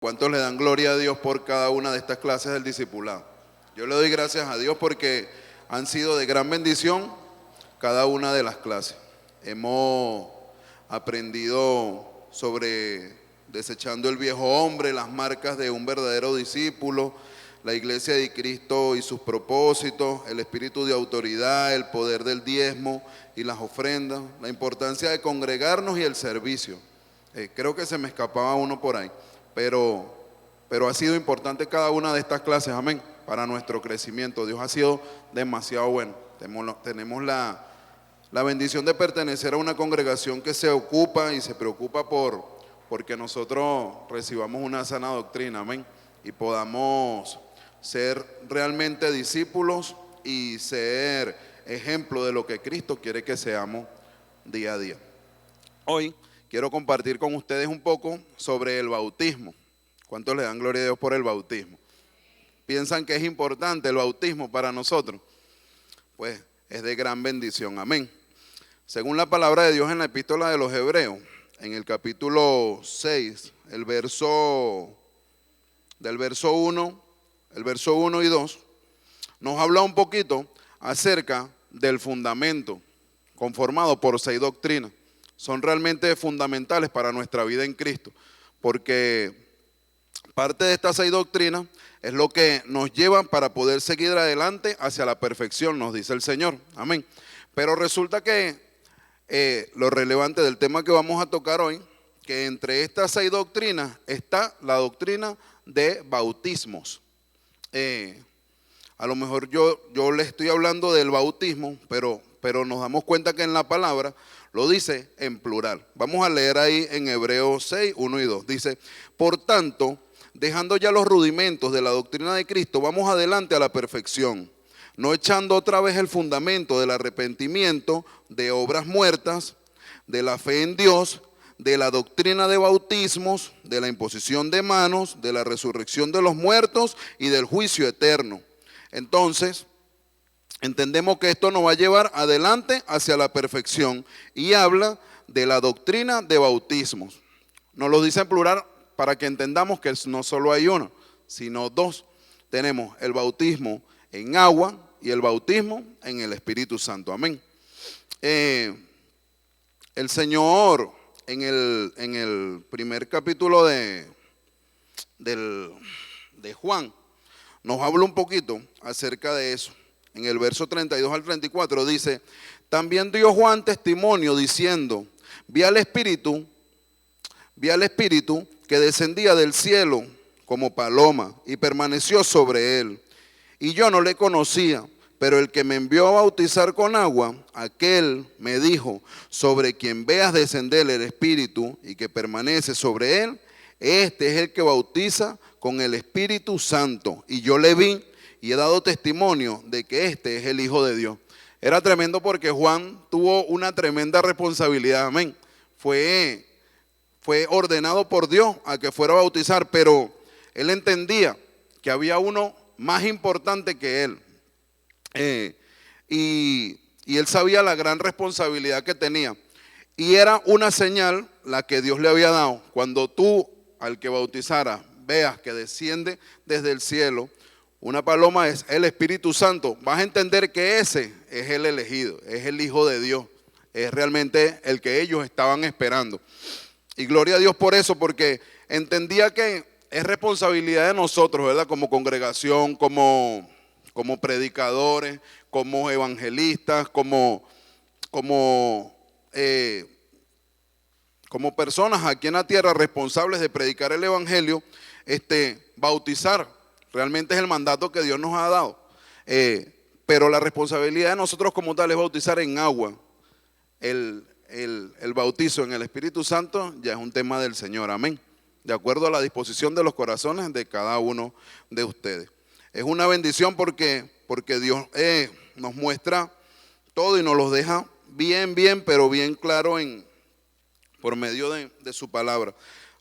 ¿Cuántos le dan gloria a Dios por cada una de estas clases del discipulado? Yo le doy gracias a Dios porque han sido de gran bendición cada una de las clases. Hemos aprendido sobre desechando el viejo hombre, las marcas de un verdadero discípulo, la iglesia de Cristo y sus propósitos, el espíritu de autoridad, el poder del diezmo y las ofrendas, la importancia de congregarnos y el servicio. Creo que se me escapaba uno por ahí. Pero ha sido importante cada una de estas clases, amén, para nuestro crecimiento. Dios ha sido demasiado bueno. Tenemos la bendición de pertenecer a una congregación que se ocupa y se preocupa porque nosotros recibamos una sana doctrina, amén, y podamos ser realmente discípulos y ser ejemplo de lo que Cristo quiere que seamos día a día. Hoy quiero compartir con ustedes un poco sobre el bautismo. ¿Cuántos le dan gloria a Dios por el bautismo? ¿Piensan que es importante el bautismo para nosotros? Pues es de gran bendición, amén. Según la palabra de Dios en la epístola de los Hebreos, en el capítulo 6, del verso 1 y 2, nos habla un poquito acerca del fundamento conformado por 6 doctrinas. Son realmente fundamentales para nuestra vida en Cristo, porque parte de estas 6 doctrinas es lo que nos lleva para poder seguir adelante hacia la perfección, nos dice el Señor, amén. Pero resulta que lo relevante del tema que vamos a tocar hoy, que entre estas 6 doctrinas está la doctrina de bautismos. A lo mejor yo le estoy hablando del bautismo, pero nos damos cuenta que en la palabra lo dice en plural. Vamos a leer ahí en Hebreos 6, 1 y 2. Dice, por tanto, dejando ya los rudimentos de la doctrina de Cristo, vamos adelante a la perfección, no echando otra vez el fundamento del arrepentimiento, de obras muertas, de la fe en Dios, de la doctrina de bautismos, de la imposición de manos, de la resurrección de los muertos y del juicio eterno. Entonces, entendemos que esto nos va a llevar adelante hacia la perfección y habla de la doctrina de bautismos. Nos lo dice en plural para que entendamos que no solo hay uno, sino 2. Tenemos el bautismo en agua y el bautismo en el Espíritu Santo. Amén. El Señor en el primer capítulo de Juan nos habla un poquito acerca de eso. En el verso 32 al 34 dice, también dio Juan testimonio diciendo, vi al Espíritu que descendía del cielo como paloma y permaneció sobre él. Y yo no le conocía, pero el que me envió a bautizar con agua, aquel me dijo, sobre quien veas descender el Espíritu y que permanece sobre él, este es el que bautiza con el Espíritu Santo. Y yo le vi y he dado testimonio de que este es el Hijo de Dios. Era tremendo porque Juan tuvo una tremenda responsabilidad, amén. Fue ordenado por Dios a que fuera a bautizar, pero él entendía que había uno más importante que él. Y él sabía la gran responsabilidad que tenía. Y era una señal la que Dios le había dado. Cuando tú, al que bautizara, veas que desciende desde el cielo, una paloma es el Espíritu Santo, vas a entender que ese es el elegido, es el Hijo de Dios, es realmente el que ellos estaban esperando. Y gloria a Dios por eso, porque entendía que es responsabilidad de nosotros, ¿verdad? Como congregación, como predicadores, como evangelistas, como personas aquí en la tierra responsables de predicar el evangelio, bautizar. Realmente es el mandato que Dios nos ha dado. Pero la responsabilidad de nosotros como tal es bautizar en agua. El bautizo en el Espíritu Santo ya es un tema del Señor, amén. De acuerdo a la disposición de los corazones de cada uno de ustedes. Es una bendición porque Dios nos muestra todo y nos los deja bien, pero bien claro por medio de su palabra.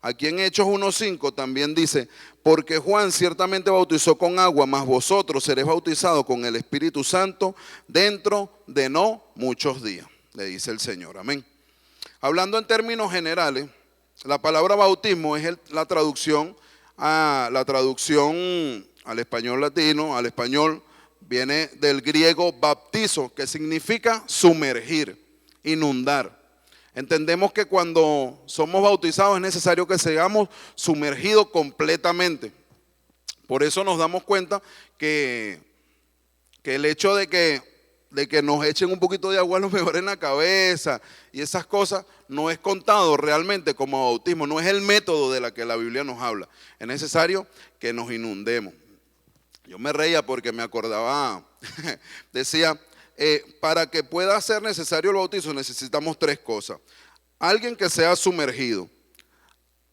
Aquí en Hechos 1:5 también dice, porque Juan ciertamente bautizó con agua, mas vosotros seréis bautizados con el Espíritu Santo dentro de no muchos días, le dice el Señor, amén. Hablando en términos generales, la palabra bautismo es la traducción a la traducción al español latino, al español, viene del griego baptizo, que significa sumergir, inundar. Entendemos que cuando somos bautizados es necesario que seamos sumergidos completamente. Por eso nos damos cuenta que el hecho de que nos echen un poquito de agua a lo mejor en la cabeza y esas cosas no es contado realmente como bautismo, no es el método de la que la Biblia nos habla. Es necesario que nos inundemos. Yo me reía porque me acordaba, decía, para que pueda ser necesario el bautizo necesitamos tres cosas. Alguien que sea sumergido,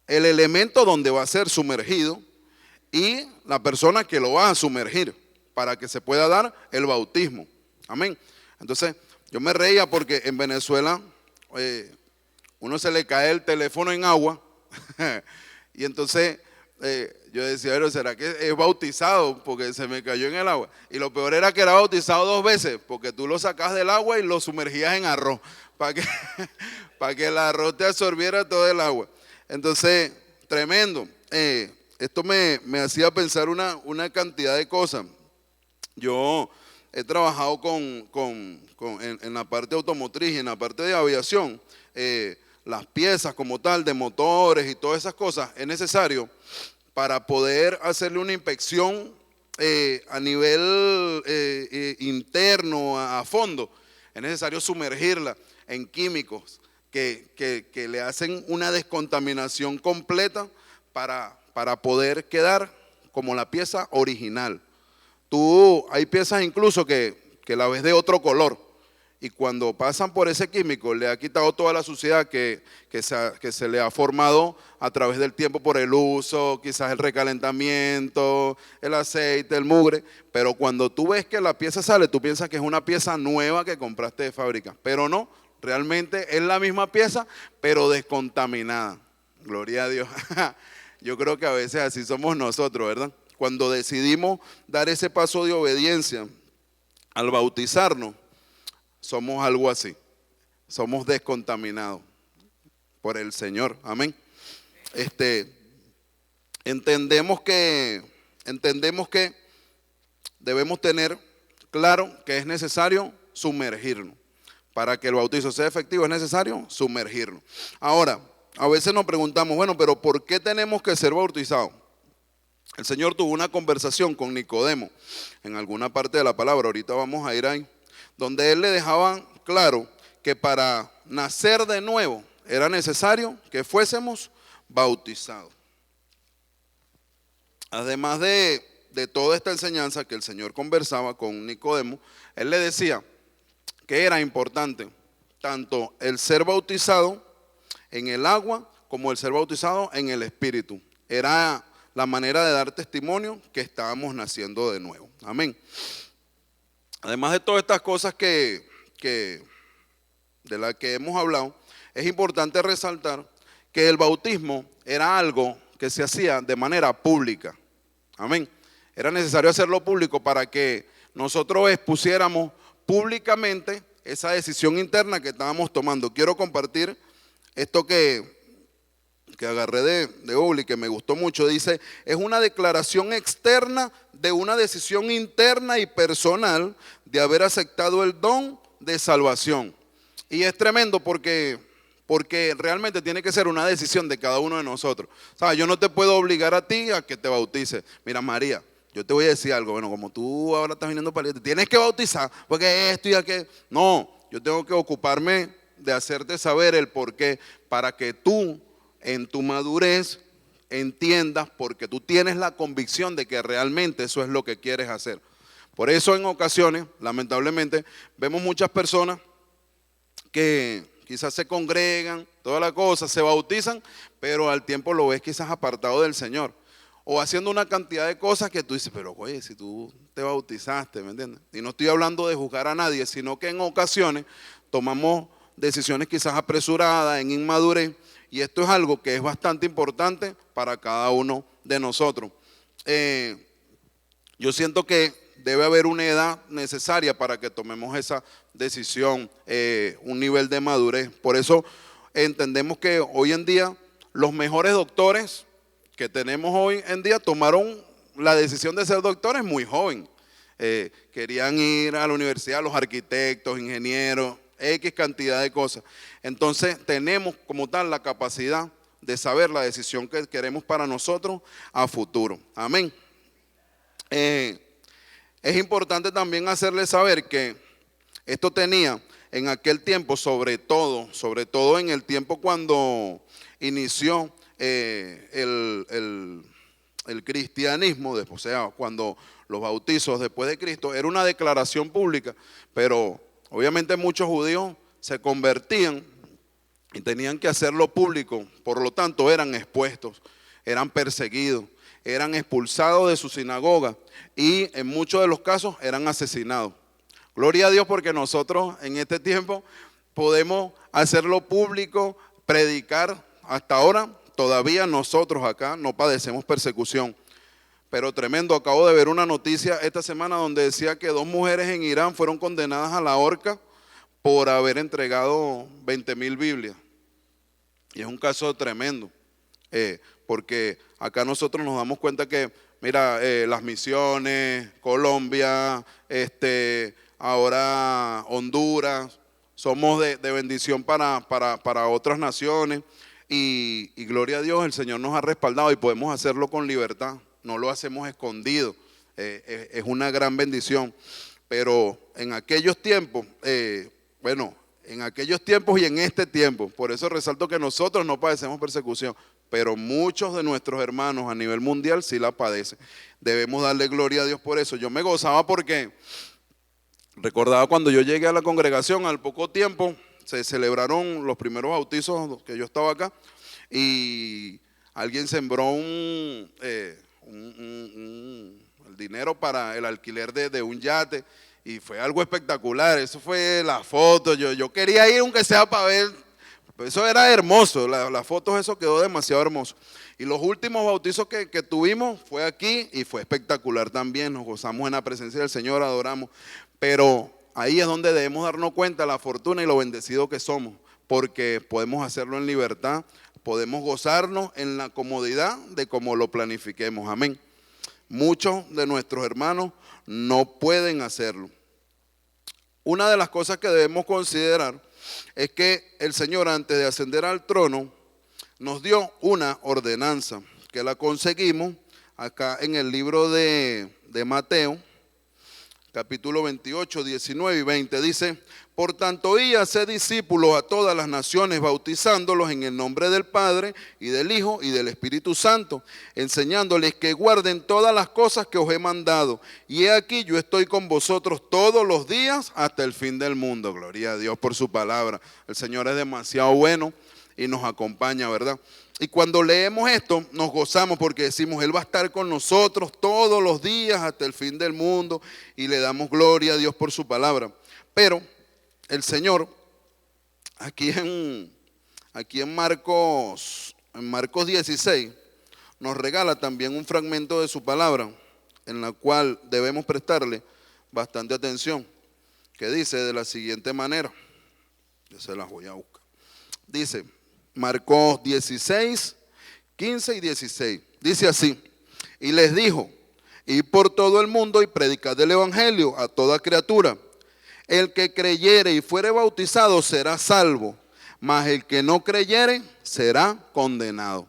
el elemento donde va a ser sumergido y la persona que lo va a sumergir para que se pueda dar el bautismo. Amén. Entonces, yo me reía porque en Venezuela uno se le cae el teléfono en agua y entonces yo decía, pero ¿será que es bautizado? Porque se me cayó en el agua. Y lo peor era que era bautizado 2 veces, porque tú lo sacas del agua y lo sumergías en arroz, para que el arroz te absorbiera todo el agua. Entonces, tremendo. Esto me hacía pensar una cantidad de cosas. Yo he trabajado en la parte automotriz y en la parte de aviación. Las piezas como tal, de motores y todas esas cosas, es necesario para poder hacerle una inspección a nivel interno, a fondo. Es necesario sumergirla en químicos que le hacen una descontaminación completa para poder quedar como la pieza original. Hay piezas incluso que la ves de otro color. Y cuando pasan por ese químico, le ha quitado toda la suciedad que se le ha formado a través del tiempo por el uso, quizás el recalentamiento, el aceite, el mugre. Pero cuando tú ves que la pieza sale, tú piensas que es una pieza nueva que compraste de fábrica. Pero no, realmente es la misma pieza, pero descontaminada. Gloria a Dios. Yo creo que a veces así somos nosotros, ¿verdad? Cuando decidimos dar ese paso de obediencia al bautizarnos, somos algo así, somos descontaminados por el Señor, amén. Entendemos que debemos tener claro que es necesario sumergirnos. Para que el bautizo sea efectivo es necesario sumergirnos. Ahora, a veces nos preguntamos, bueno, pero ¿por qué tenemos que ser bautizados? El Señor tuvo una conversación con Nicodemo en alguna parte de la palabra, ahorita vamos a ir ahí, donde él le dejaba claro que para nacer de nuevo era necesario que fuésemos bautizados. Además de toda esta enseñanza que el Señor conversaba con Nicodemo, él le decía que era importante tanto el ser bautizado en el agua como el ser bautizado en el Espíritu. Era la manera de dar testimonio que estábamos naciendo de nuevo. Amén. Además de todas estas cosas de las que hemos hablado, es importante resaltar que el bautismo era algo que se hacía de manera pública. Amén. Era necesario hacerlo público para que nosotros expusiéramos públicamente esa decisión interna que estábamos tomando. Quiero compartir esto que agarré de Google y que me gustó mucho. Dice, es una declaración externa de una decisión interna y personal de haber aceptado el don de salvación. Y es tremendo porque realmente tiene que ser una decisión de cada uno de nosotros. O sea, yo no te puedo obligar a ti a que te bautices. Mira, María, yo te voy a decir algo. Bueno, como tú ahora estás viniendo para allá, te tienes que bautizar porque esto y aquello. No, yo tengo que ocuparme de hacerte saber el por qué para que tú en tu madurez entiendas, porque tú tienes la convicción de que realmente eso es lo que quieres hacer. Por eso en ocasiones, lamentablemente, vemos muchas personas que quizás se congregan, toda la cosa, se bautizan, pero al tiempo lo ves quizás apartado del Señor. O haciendo una cantidad de cosas que tú dices, pero oye, si tú te bautizaste, ¿me entiendes? Y no estoy hablando de juzgar a nadie, sino que en ocasiones tomamos decisiones quizás apresuradas, en inmadurez, y esto es algo que es bastante importante para cada uno de nosotros. Yo siento que debe haber una edad necesaria para que tomemos esa decisión, un nivel de madurez. Por eso entendemos que hoy en día los mejores doctores que tenemos hoy en día tomaron la decisión de ser doctores muy joven. Querían ir a la universidad, los arquitectos, ingenieros, X cantidad de cosas. Entonces tenemos como tal la capacidad de saber la decisión que queremos para nosotros a futuro. Amén. Es importante también hacerles saber que esto tenía en aquel tiempo, sobre todo en el tiempo cuando inició el cristianismo, o sea, cuando los bautizos después de Cristo, era una declaración pública, pero obviamente muchos judíos se convertían y tenían que hacerlo público, por lo tanto eran expuestos, eran perseguidos, eran expulsados de su sinagoga y en muchos de los casos eran asesinados. Gloria a Dios porque nosotros en este tiempo podemos hacerlo público, predicar. Hasta ahora todavía nosotros acá no padecemos persecución. Pero tremendo, acabo de ver una noticia esta semana donde decía que 2 mujeres en Irán fueron condenadas a la horca por haber entregado 20,000 Biblias. Y es un caso tremendo, porque acá nosotros nos damos cuenta que, mira, las misiones, Colombia, ahora Honduras, somos de bendición para otras naciones y gloria a Dios, el Señor nos ha respaldado y podemos hacerlo con libertad, no lo hacemos escondido, es una gran bendición. Pero en aquellos tiempos, en aquellos tiempos y en este tiempo, por eso resalto que nosotros no padecemos persecución, pero muchos de nuestros hermanos a nivel mundial sí la padecen. Debemos darle gloria a Dios por eso. Yo me gozaba porque recordaba cuando yo llegué a la congregación, al poco tiempo se celebraron los primeros bautizos que yo estaba acá y alguien sembró el dinero para el alquiler de un yate y fue algo espectacular. Eso fue la foto, yo quería ir aunque sea para ver, eso era hermoso, las fotos, eso quedó demasiado hermoso. Y los últimos bautizos que tuvimos fue aquí y fue espectacular también, nos gozamos en la presencia del Señor, adoramos. Pero ahí es donde debemos darnos cuenta de la fortuna y lo bendecido que somos, porque podemos hacerlo en libertad, podemos gozarnos en la comodidad de como lo planifiquemos, amén. Muchos de nuestros hermanos no pueden hacerlo. Una de las cosas que debemos considerar es que el Señor, antes de ascender al trono, nos dio una ordenanza que la conseguimos acá en el libro de Mateo, capítulo 28, 19 y 20, dice: por tanto, id y haced discípulos a todas las naciones, bautizándolos en el nombre del Padre, y del Hijo, y del Espíritu Santo, enseñándoles que guarden todas las cosas que os he mandado. Y he aquí, yo estoy con vosotros todos los días hasta el fin del mundo. Gloria a Dios por su palabra. El Señor es demasiado bueno y nos acompaña, ¿verdad? Y cuando leemos esto, nos gozamos porque decimos, Él va a estar con nosotros todos los días hasta el fin del mundo, y le damos gloria a Dios por su palabra. Pero el Señor, aquí en Marcos 16, nos regala también un fragmento de su palabra, en la cual debemos prestarle bastante atención, que dice de la siguiente manera, yo se las voy a buscar. Dice, Marcos 16, 15 y 16, dice así: y les dijo, id por todo el mundo y predicad el evangelio a toda criatura. El que creyere y fuere bautizado será salvo, mas el que no creyere será condenado.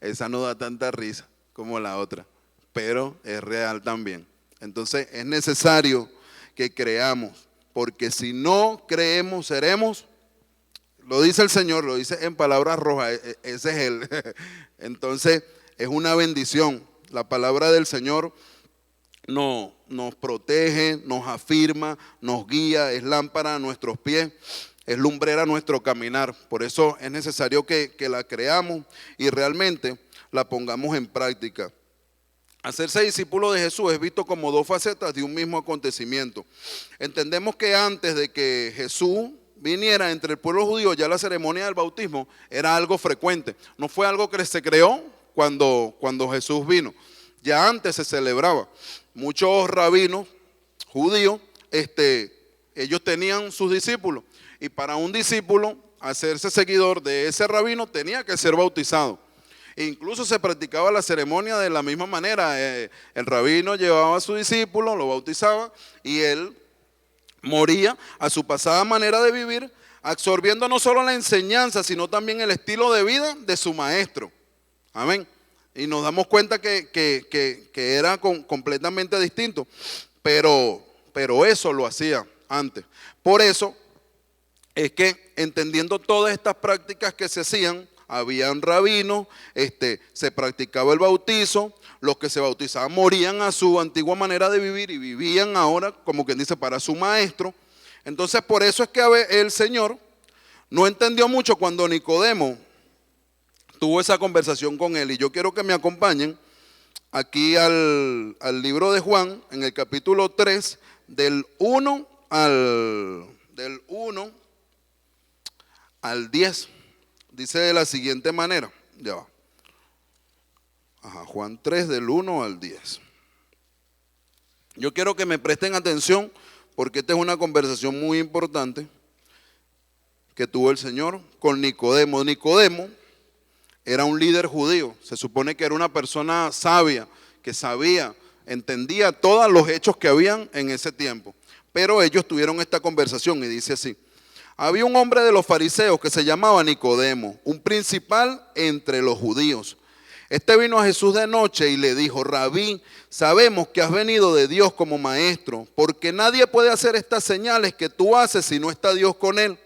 Esa no da tanta risa como la otra, pero es real también. Entonces es necesario que creamos, porque si no creemos seremos, lo dice el Señor, lo dice en palabras rojas, ese es Él. Entonces es una bendición. La palabra del Señor nos protege, nos afirma, nos guía, es lámpara a nuestros pies, es lumbrera a nuestro caminar. Por eso es necesario que la creamos y realmente la pongamos en práctica. Hacerse discípulo de Jesús es visto como 2 facetas de un mismo acontecimiento. Entendemos que antes de que Jesús viniera entre el pueblo judío, ya la ceremonia del bautismo era algo frecuente. No fue algo que se creó cuando Jesús vino. Ya antes se celebraba. Muchos rabinos judíos, ellos tenían sus discípulos. Y para un discípulo hacerse seguidor de ese rabino tenía que ser bautizado. E incluso se practicaba la ceremonia de la misma manera. El rabino llevaba a su discípulo, lo bautizaba y él moría a su pasada manera de vivir, absorbiendo no solo la enseñanza, sino también el estilo de vida de su maestro. Amén. Y nos damos cuenta que era completamente distinto, pero eso lo hacía antes. Por eso es que entendiendo todas estas prácticas que se hacían, habían rabinos, se practicaba el bautizo, los que se bautizaban morían a su antigua manera de vivir y vivían ahora, como quien dice, para su maestro. Entonces por eso es que el Señor no entendió mucho cuando Nicodemo tuvo esa conversación con él. Y yo quiero que me acompañen aquí al libro de Juan, en el capítulo 3, del 1 al 10. Dice de la siguiente manera, ya va. Juan 3 del 1 al 10. Yo quiero que me presten atención porque esta es una conversación muy importante que tuvo el Señor con Nicodemo. Nicodemo era un líder judío, se supone que era una persona sabia, que sabía, entendía todos los hechos que habían en ese tiempo. Pero ellos tuvieron esta conversación y dice así: había un hombre de los fariseos que se llamaba Nicodemo, un principal entre los judíos. Este vino a Jesús de noche y le dijo: Rabí, sabemos que has venido de Dios como maestro, porque nadie puede hacer estas señales que tú haces si no está Dios con él.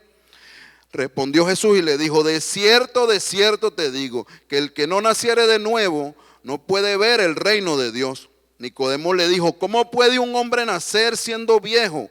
Respondió Jesús y le dijo: de cierto te digo, que el que no naciere de nuevo no puede ver el reino de Dios. Nicodemo le dijo: ¿cómo puede un hombre nacer siendo viejo?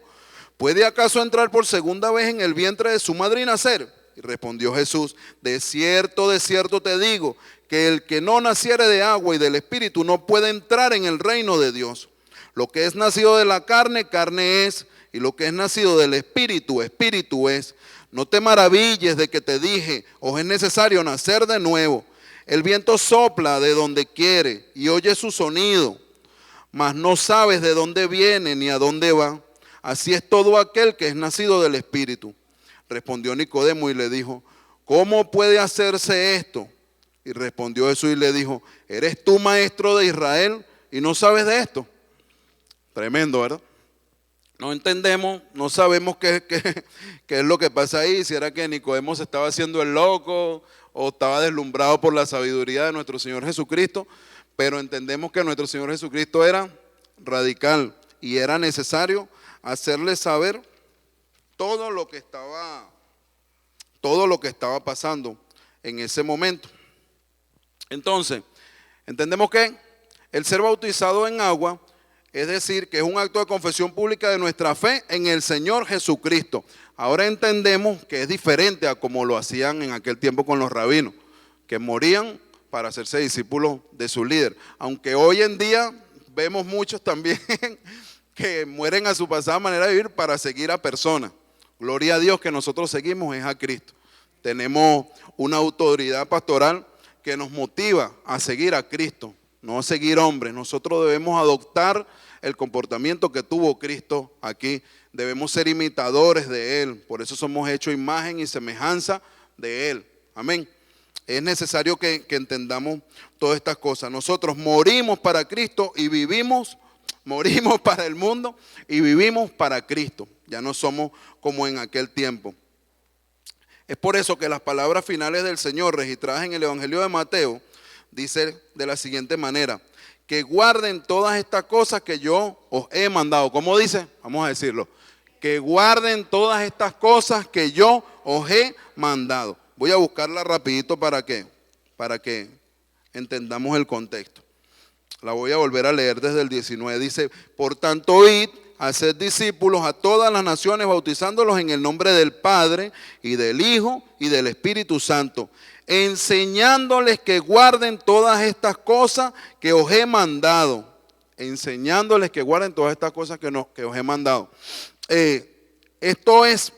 ¿Puede acaso entrar por segunda vez en el vientre de su madre y nacer? Y respondió Jesús: de cierto te digo, que el que no naciere de agua y del Espíritu no puede entrar en el reino de Dios. Lo que es nacido de la carne, carne es, y lo que es nacido del Espíritu, Espíritu es. No te maravilles de que te dije: os es necesario nacer de nuevo. El viento sopla de donde quiere y oye su sonido, mas no sabes de dónde viene ni a dónde va. Así es todo aquel que es nacido del Espíritu. Respondió Nicodemo y le dijo: ¿cómo puede hacerse esto? Y respondió Jesús y le dijo: ¿eres tú maestro de Israel y no sabes de esto? Tremendo, ¿verdad? No entendemos, no sabemos qué es lo que pasa ahí, si era que Nicodemo se estaba haciendo el loco o estaba deslumbrado por la sabiduría de nuestro Señor Jesucristo, pero entendemos que nuestro Señor Jesucristo era radical y era necesario hacerle saber todo lo que estaba pasando en ese momento. Entonces, entendemos que el ser bautizado en agua, es decir, que es un acto de confesión pública de nuestra fe en el Señor Jesucristo. Ahora entendemos que es diferente a como lo hacían en aquel tiempo con los rabinos, que morían para hacerse discípulos de su líder. Aunque hoy en día vemos muchos también que mueren a su pasada manera de vivir para seguir a personas. Gloria a Dios que nosotros seguimos es a Cristo. Tenemos una autoridad pastoral que nos motiva a seguir a Cristo, no a seguir hombres. Nosotros debemos adoptar el comportamiento que tuvo Cristo aquí. Debemos ser imitadores de Él. Por eso somos hechos imagen y semejanza de Él. Amén. Es necesario que entendamos todas estas cosas. Nosotros morimos para Cristo y vivimos, morimos para el mundo y vivimos para Cristo. Ya no somos como en aquel tiempo. Es por eso que las palabras finales del Señor registradas en el Evangelio de Mateo dice de la siguiente manera: que guarden todas estas cosas que yo os he mandado. ¿Cómo dice? Vamos a decirlo. Que guarden todas estas cosas que yo os he mandado. Voy a buscarla rapidito para que entendamos el contexto. La voy a volver a leer desde el 19. Dice: por tanto, id, haced discípulos a todas las naciones, bautizándolos en el nombre del Padre y del Hijo y del Espíritu Santo, enseñándoles que guarden todas estas cosas que os he mandado. Enseñándoles que guarden todas estas cosas que os he mandado. Esto es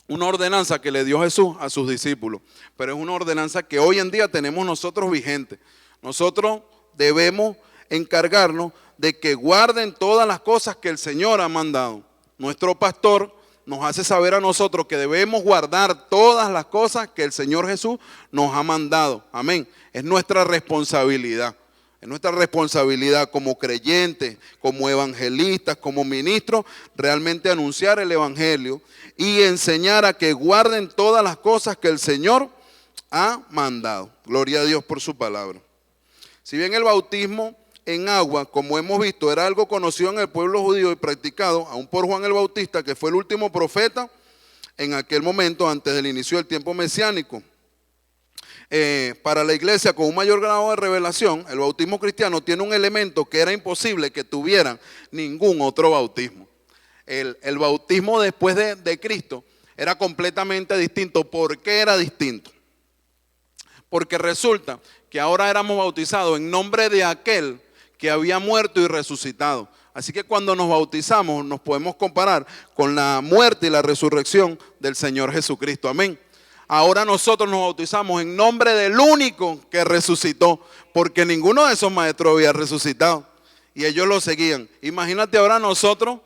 una ordenanza que le dio Jesús a sus discípulos, pero es una ordenanza que hoy en día tenemos nosotros vigente. Nosotros debemos encargarnos de que guarden todas las cosas que el Señor ha mandado. Nuestro pastor nos hace saber a nosotros que debemos guardar todas las cosas que el Señor Jesús nos ha mandado. Amén. Es nuestra responsabilidad. Es nuestra responsabilidad como creyentes, como evangelistas, como ministros, realmente anunciar el evangelio y enseñar a que guarden todas las cosas que el Señor ha mandado. Gloria a Dios por su palabra. Si bien el bautismo en agua, como hemos visto, era algo conocido en el pueblo judío y practicado, aún por Juan el Bautista, que fue el último profeta en aquel momento antes del inicio del tiempo mesiánico. Para la iglesia con un mayor grado de revelación, el bautismo cristiano tiene un elemento que era imposible que tuviera ningún otro bautismo. El bautismo después de Cristo era completamente distinto. ¿Por qué era distinto? Porque resulta que ahora éramos bautizados en nombre de aquel que había muerto y resucitado. Así que cuando nos bautizamos nos podemos comparar con la muerte y la resurrección del Señor Jesucristo. Amén. Ahora nosotros nos bautizamos en nombre del único que resucitó, porque ninguno de esos maestros había resucitado y ellos lo seguían. Imagínate ahora nosotros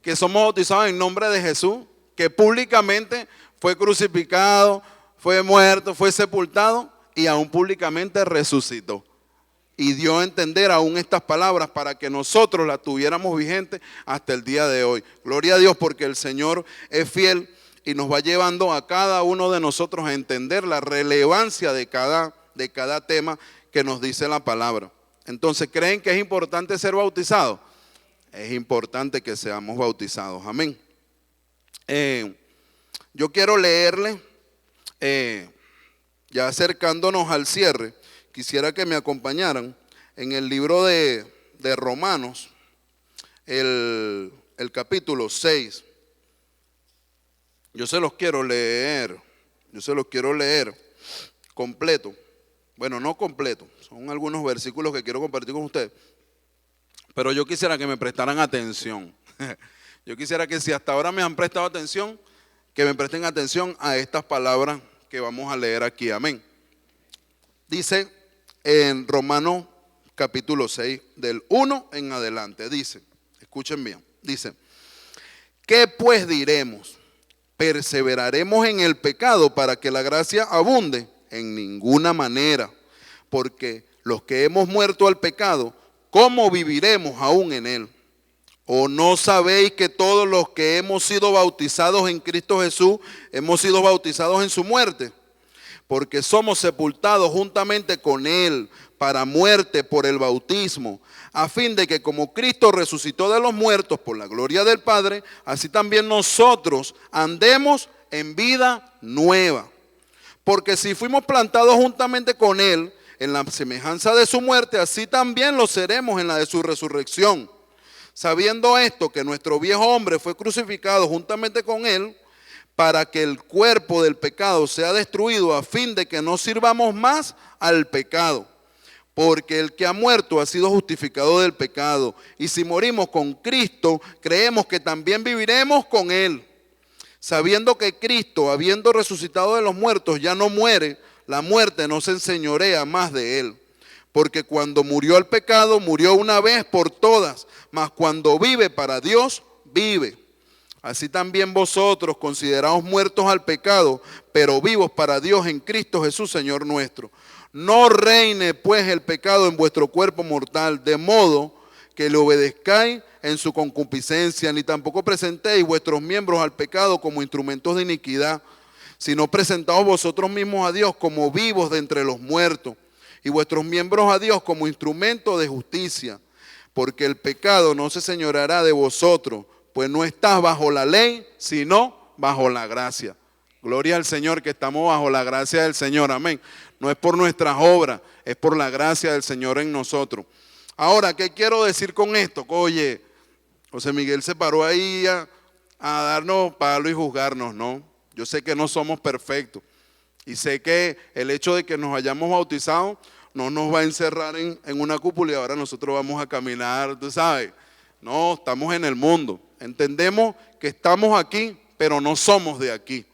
que somos bautizados en nombre de Jesús, que públicamente fue crucificado, fue muerto, fue sepultado y aún públicamente resucitó. Y dio a entender aún estas palabras para que nosotros las tuviéramos vigentes hasta el día de hoy. Gloria a Dios, porque el Señor es fiel y nos va llevando a cada uno de nosotros a entender la relevancia de cada tema que nos dice la palabra. Entonces, ¿creen que es importante ser bautizados? Es importante que seamos bautizados. Amén. Yo quiero leerle, ya acercándonos al cierre, quisiera que me acompañaran en el libro de Romanos, el capítulo 6. Yo se los quiero leer completo. Bueno, no completo, son algunos versículos que quiero compartir con ustedes. Pero yo quisiera que me prestaran atención. Yo quisiera que si hasta ahora me han prestado atención, que me presten atención a estas palabras que vamos a leer aquí. Amén. Dice en Romanos capítulo 6, del 1 en adelante, dice, escuchen bien, dice, ¿qué pues diremos? ¿Perseveraremos en el pecado para que la gracia abunde? En ninguna manera, porque los que hemos muerto al pecado, ¿cómo viviremos aún en él? ¿O no sabéis que todos los que hemos sido bautizados en Cristo Jesús, hemos sido bautizados en su muerte? Porque somos sepultados juntamente con él para muerte por el bautismo, a fin de que como Cristo resucitó de los muertos por la gloria del Padre, así también nosotros andemos en vida nueva. Porque si fuimos plantados juntamente con él en la semejanza de su muerte, así también lo seremos en la de su resurrección. Sabiendo esto, que nuestro viejo hombre fue crucificado juntamente con él, para que el cuerpo del pecado sea destruido, a fin de que no sirvamos más al pecado. Porque el que ha muerto ha sido justificado del pecado. Y si morimos con Cristo, creemos que también viviremos con él. Sabiendo que Cristo, habiendo resucitado de los muertos, ya no muere, la muerte no se enseñorea más de él. Porque cuando murió el pecado, murió una vez por todas, mas cuando vive para Dios, vive. Así también vosotros, consideraos muertos al pecado, pero vivos para Dios en Cristo Jesús, Señor nuestro. No reine pues el pecado en vuestro cuerpo mortal, de modo que le obedezcáis en su concupiscencia, ni tampoco presentéis vuestros miembros al pecado como instrumentos de iniquidad, sino presentaos vosotros mismos a Dios como vivos de entre los muertos, y vuestros miembros a Dios como instrumento de justicia, porque el pecado no se señoreará de vosotros, pues no estás bajo la ley, sino bajo la gracia. Gloria al Señor que estamos bajo la gracia del Señor, amén. No es por nuestras obras, es por la gracia del Señor en nosotros. Ahora, ¿qué quiero decir con esto? Oye, José Miguel se paró ahí a darnos palo y juzgarnos, ¿no? Yo sé que no somos perfectos y sé que el hecho de que nos hayamos bautizado no nos va a encerrar en una cúpula y ahora nosotros vamos a caminar, tú sabes. No, estamos en el mundo. Entendemos que estamos aquí, pero no somos de aquí.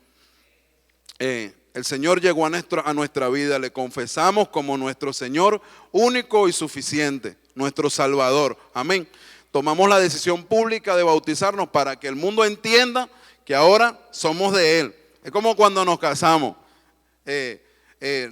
El Señor llegó a nuestra vida, le confesamos como nuestro Señor único y suficiente, nuestro Salvador. Amén. Tomamos la decisión pública de bautizarnos para que el mundo entienda que ahora somos de Él. Es como cuando nos casamos.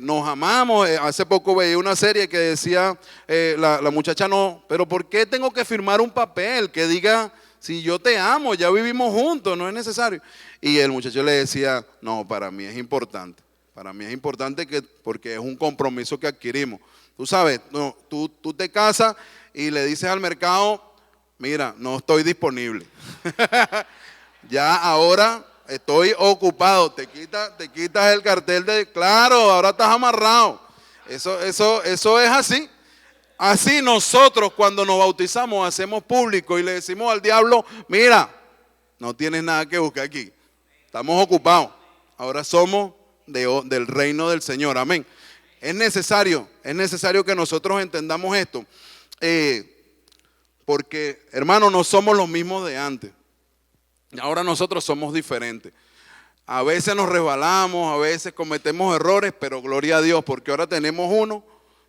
Nos amamos. Hace poco veía una serie que decía, la muchacha no, pero ¿por qué tengo que firmar un papel que diga, si yo te amo, ya vivimos juntos, no es necesario? Y el muchacho le decía, no, para mí es importante. Para mí es importante porque es un compromiso que adquirimos. Tú sabes, no, tú te casas y le dices al mercado, mira, no estoy disponible. Ya ahora estoy ocupado. Te quitas el cartel de, claro, ahora estás amarrado. Eso es así. Así nosotros cuando nos bautizamos hacemos público y le decimos al diablo, mira, no tienes nada que buscar aquí. Estamos ocupados. Ahora somos del reino del Señor. Amén. Es necesario que nosotros entendamos esto. Porque, hermano, no somos los mismos de antes. Ahora nosotros somos diferentes. A veces nos resbalamos, a veces cometemos errores, pero gloria a Dios, porque ahora tenemos uno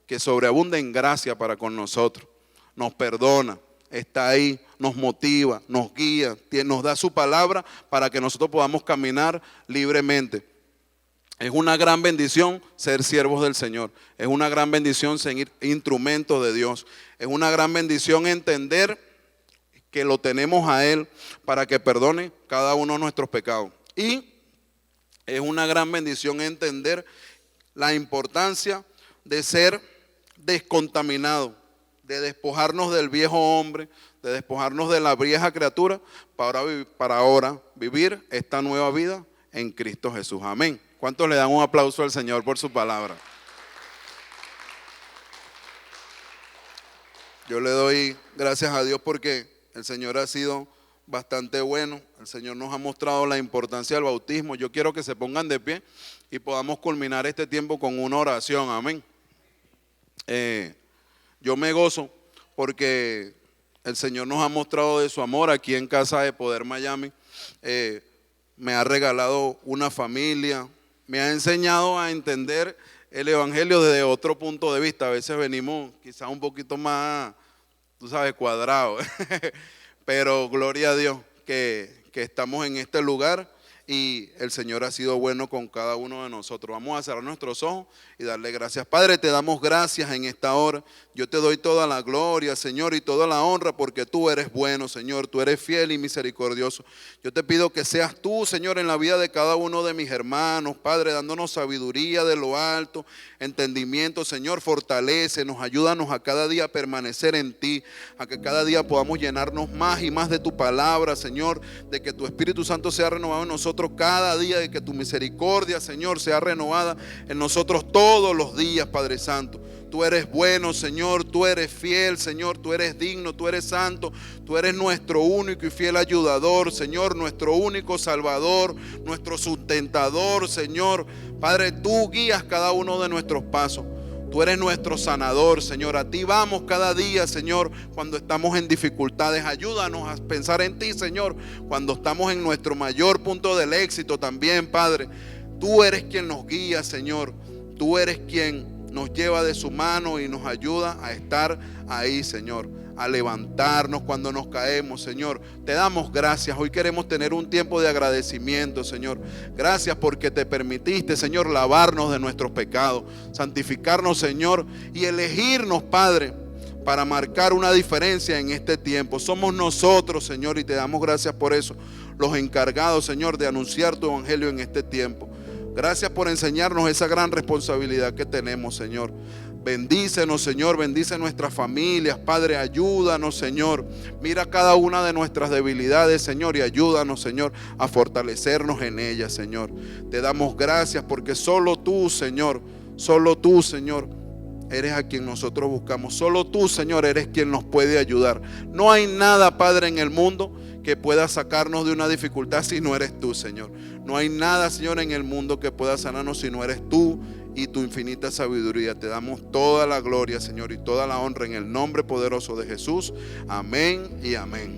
que sobreabunda en gracia para con nosotros. Nos perdona, está ahí, nos motiva, nos guía, nos da su palabra para que nosotros podamos caminar libremente. Es una gran bendición ser siervos del Señor. Es una gran bendición ser instrumentos de Dios. Es una gran bendición entender que lo tenemos a Él para que perdone cada uno de nuestros pecados. Y es una gran bendición entender la importancia de ser descontaminado, de despojarnos del viejo hombre, de despojarnos de la vieja criatura para ahora vivir esta nueva vida en Cristo Jesús. Amén. ¿Cuántos le dan un aplauso al Señor por su palabra? Yo le doy gracias a Dios porque el Señor ha sido bastante bueno. El Señor nos ha mostrado la importancia del bautismo. Yo quiero que se pongan de pie y podamos culminar este tiempo con una oración. Amén. Yo me gozo porque el Señor nos ha mostrado de su amor aquí en Casa de Poder Miami. Me ha regalado una familia. Me ha enseñado a entender el evangelio desde otro punto de vista. A veces venimos quizás un poquito más, tú sabes, cuadrados. Pero gloria a Dios que estamos en este lugar y el Señor ha sido bueno con cada uno de nosotros. Vamos a cerrar nuestros ojos y darle gracias. Padre, te damos gracias en esta hora. Yo te doy toda la gloria, Señor, y toda la honra porque tú eres bueno, Señor. Tú eres fiel y misericordioso. Yo te pido que seas tú, Señor, en la vida de cada uno de mis hermanos, Padre, dándonos sabiduría de lo alto, entendimiento, Señor, fortalécenos, ayúdanos a cada día a permanecer en ti, a que cada día podamos llenarnos más y más de tu palabra, Señor, de que tu Espíritu Santo sea renovado en nosotros cada día, de que tu misericordia, Señor, sea renovada en nosotros todos los días, Padre Santo. Tú eres bueno, Señor, tú eres fiel, Señor, tú eres digno, tú eres santo, tú eres nuestro único y fiel ayudador, Señor, nuestro único salvador, nuestro sustentador, Señor. Padre, tú guías cada uno de nuestros pasos. Tú eres nuestro sanador, Señor. A ti vamos cada día, Señor, cuando estamos en dificultades. Ayúdanos a pensar en ti, Señor, cuando estamos en nuestro mayor punto del éxito también, Padre. Tú eres quien nos guía, Señor. Tú eres quien nos lleva de su mano y nos ayuda a estar ahí, Señor, a levantarnos cuando nos caemos, Señor. Te damos gracias. Hoy queremos tener un tiempo de agradecimiento, Señor. Gracias porque te permitiste, Señor, lavarnos de nuestros pecados, santificarnos, Señor, y elegirnos, Padre, para marcar una diferencia en este tiempo. Somos nosotros, Señor, y te damos gracias por eso, los encargados, Señor, de anunciar tu evangelio en este tiempo. Gracias por enseñarnos esa gran responsabilidad que tenemos, Señor. Bendícenos, Señor, bendice nuestras familias, Padre, ayúdanos, Señor. Mira cada una de nuestras debilidades, Señor, y ayúdanos, Señor, a fortalecernos en ellas, Señor. Te damos gracias porque solo tú, Señor, eres a quien nosotros buscamos. Solo tú, Señor, eres quien nos puede ayudar. No hay nada, Padre, en el mundo que pueda sacarnos de una dificultad si no eres tú, Señor. No hay nada, Señor, en el mundo que pueda sanarnos si no eres tú y tu infinita sabiduría. Te damos toda la gloria, Señor, y toda la honra en el nombre poderoso de Jesús. Amén y amén.